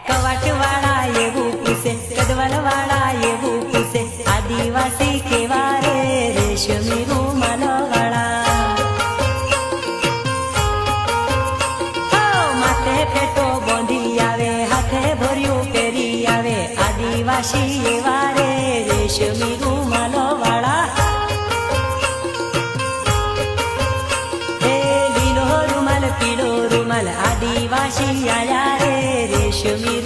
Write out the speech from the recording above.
કવાટવાળા એવું પૂછે, કદવલવાળા એવું પૂછે, આદિવાસી કેવા રે રેશમી રૂમાલવાળા. માથે ફેટો બોંધી આવે, હાથે ભર્યું પહેરી આવે, આદિવાસી એવા રે રેશમી રૂમાલવાળા. પીળો રૂમાલ આદિવાસી આયા રે રેશમી